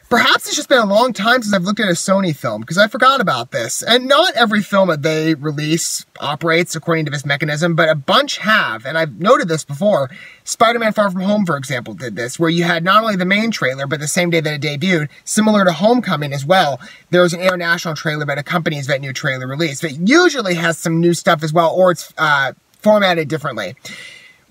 Perhaps it's just been a long time since I've looked at a Sony film, because I forgot about this. And not every film that they release operates according to this mechanism, but a bunch have, and I've noted this before. Spider-Man Far From Home, for example, did this, where you had not only the main trailer, but the same day that it debuted, similar to Homecoming as well, there was an international trailer that accompanies that new trailer release. That usually has some new stuff as well, or it's formatted differently.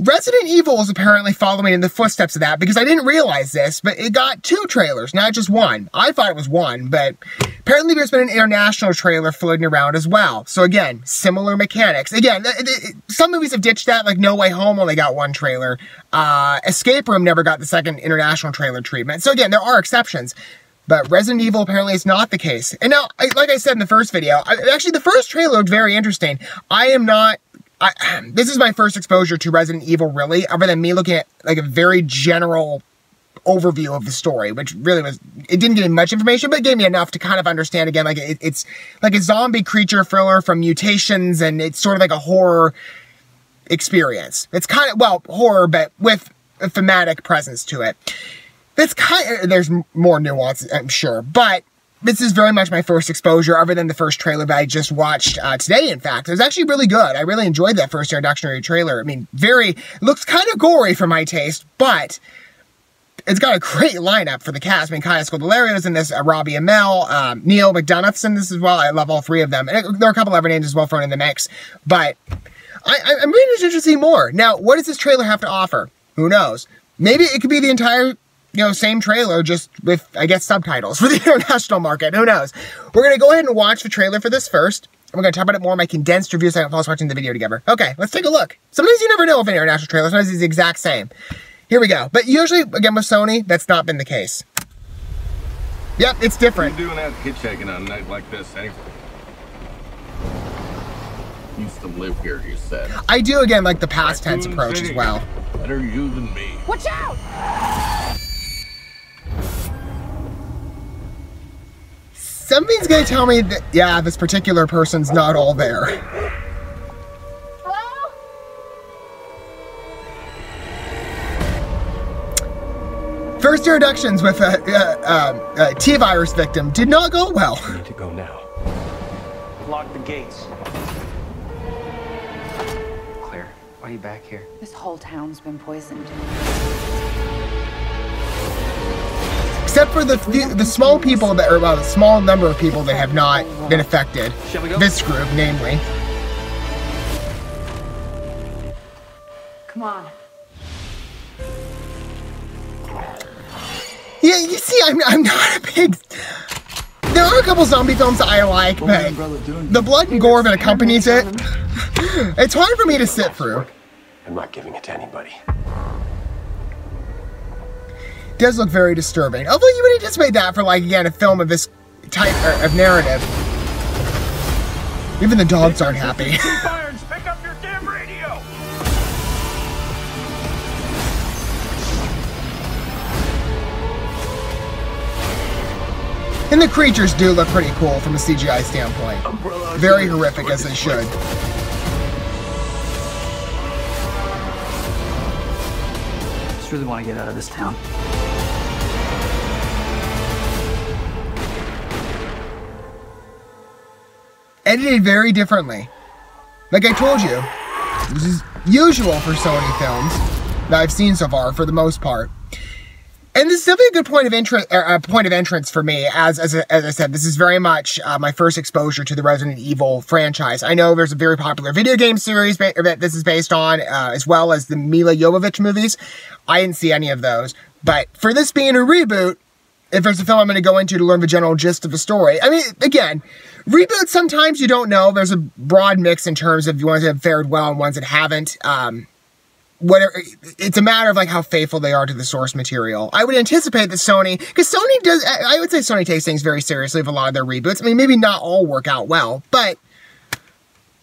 Resident Evil is apparently following in the footsteps of that, because I didn't realize this, but it got 2 trailers, not just 1. I thought it was 1, but apparently there's been an international trailer floating around as well. So again, similar mechanics. Again, some movies have ditched that, like No Way Home only got 1 trailer. Escape Room never got the second international trailer treatment. So again, there are exceptions. But Resident Evil apparently is not the case. And now, like I said in the first video, actually the first trailer looked very interesting. This is my first exposure to Resident Evil, really, other than me looking at like a very general overview of the story, which really was, it didn't give me much information, but it gave me enough to kind of understand, again, like it's like a zombie creature thriller from mutations, and it's sort of like a horror experience. It's kind of, well, horror, but with a thematic presence to it. It's kind of, there's more nuance, I'm sure, but this is very much my first exposure, other than the first trailer that I just watched today, in fact. It was actually really good. I really enjoyed that first introductory trailer. I mean, looks kind of gory for my taste, but it's got a great lineup for the cast. I mean, Kaya Scodelario in this, Robbie Amell, Neil McDonough's in this as well. I love all 3 of them. And there are a couple other names as well thrown in the mix, but I'm really interested to see more. Now, what does this trailer have to offer? Who knows? Maybe it could be the entire, same trailer, just with, I guess, subtitles for the international market. Who knows? We're going to go ahead and watch the trailer for this first. And we're going to talk about it more in my condensed review, so I can follow us watching the video together. Okay, let's take a look. Sometimes you never know if an international trailer, sometimes it's the exact same. Here we go. But usually, again, with Sony, that's not been the case. Yep, it's different. What are you doing out hitchhiking on a night like this, anyway? Used to live here, you said. I do, again, like the past tense approach as well. Better you than me. Watch out! Something's gonna tell me that, yeah, this particular person's not all there. Hello? First introductions with a T-virus victim did not go well. We need to go now. Lock the gates. Claire, why are you back here? This whole town's been poisoned. Except for the small people that, or well, the small number of people that have not been affected. Shall we go? This group, namely. Come on. Yeah, you see, I'm not a big. There are a couple zombie films that I like, but the blood and gore that accompanies it, it's hard for me to sit through. I'm not giving it to anybody. Does look very disturbing. Although you would anticipate that for, like, again, a film of this type of narrative. Even the dogs aren't happy. Pick up your damn radio! And the creatures do look pretty cool from a CGI standpoint. Very horrific, as they should. I just really want to get out of this town. Edited very differently. Like I told you, this is usual for Sony films that I've seen so far, for the most part. And this is definitely a good point of entrance for me. As I said, this is very much my first exposure to the Resident Evil franchise. I know there's a very popular video game series that this is based on, as well as the Mila Jovovich movies. I didn't see any of those. But for this being a reboot, if there's a film I'm going to go into to learn the general gist of the story. I mean, again, reboots, sometimes you don't know. There's a broad mix in terms of ones that have fared well and ones that haven't. Whatever, it's a matter of like how faithful they are to the source material. I would anticipate that Sony, because Sony does, I would say Sony takes things very seriously with a lot of their reboots. I mean, maybe not all work out well, but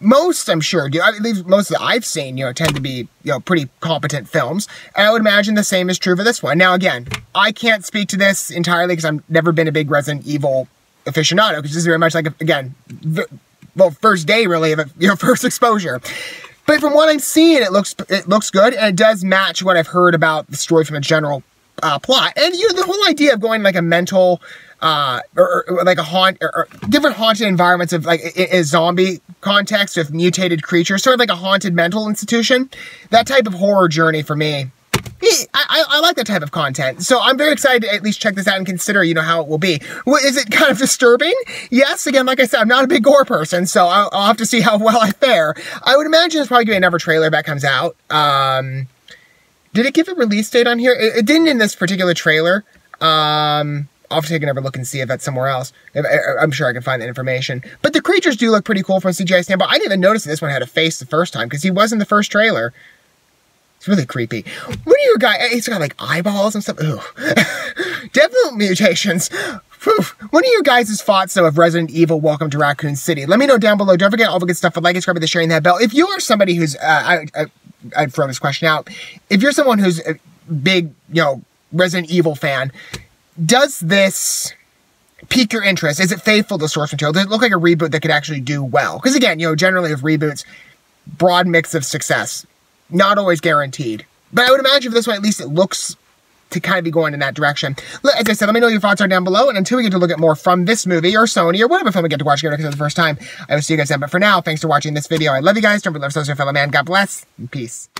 most, I'm sure, do. At least most that I've seen, tend to be, pretty competent films. And I would imagine the same is true for this one. Now, again, I can't speak to this entirely because I've never been a big Resident Evil aficionado, because this is very much like, again, well, first day, really, of first exposure. But from what I'm seeing, it looks good, and it does match what I've heard about the story from a general plot. And the whole idea of going like a mental or like or different haunted environments of like a zombie context with mutated creatures, sort of like a haunted mental institution. That type of horror journey for me. I like that type of content, so I'm very excited to at least check this out and consider, how it will be. Is it kind of disturbing? Yes, again, like I said, I'm not a big gore person, so I'll have to see how well I fare. I would imagine there's probably going to be another trailer that comes out. Did it give a release date on here? It didn't in this particular trailer. I'll have to take another look and see if that's somewhere else. I'm sure I can find that information. But the creatures do look pretty cool from a CGI standpoint. I didn't even notice that this one had a face the first time, because he was in the first trailer. It's really creepy. What are your guys? He's got like eyeballs and stuff. Ooh. Definitely mutations. Whew. What are your guys' thoughts, though, of Resident Evil Welcome to Raccoon City? Let me know down below. Don't forget all the good stuff. Like, subscribe, and sharing that bell. If you are somebody who's, I'd throw this question out. If you're someone who's a big, Resident Evil fan, does this pique your interest? Is it faithful to source material? Does it look like a reboot that could actually do well? Because again, generally with reboots, broad mix of success. Not always guaranteed. But I would imagine for this one, at least it looks to kind of be going in that direction. As I said, let me know what your thoughts are down below. And until we get to look at more from this movie or Sony or whatever film we get to watch again for the first time, I will see you guys then. But for now, thanks for watching this video. I love you guys. Don't forget to love so, fellow man. God bless and peace.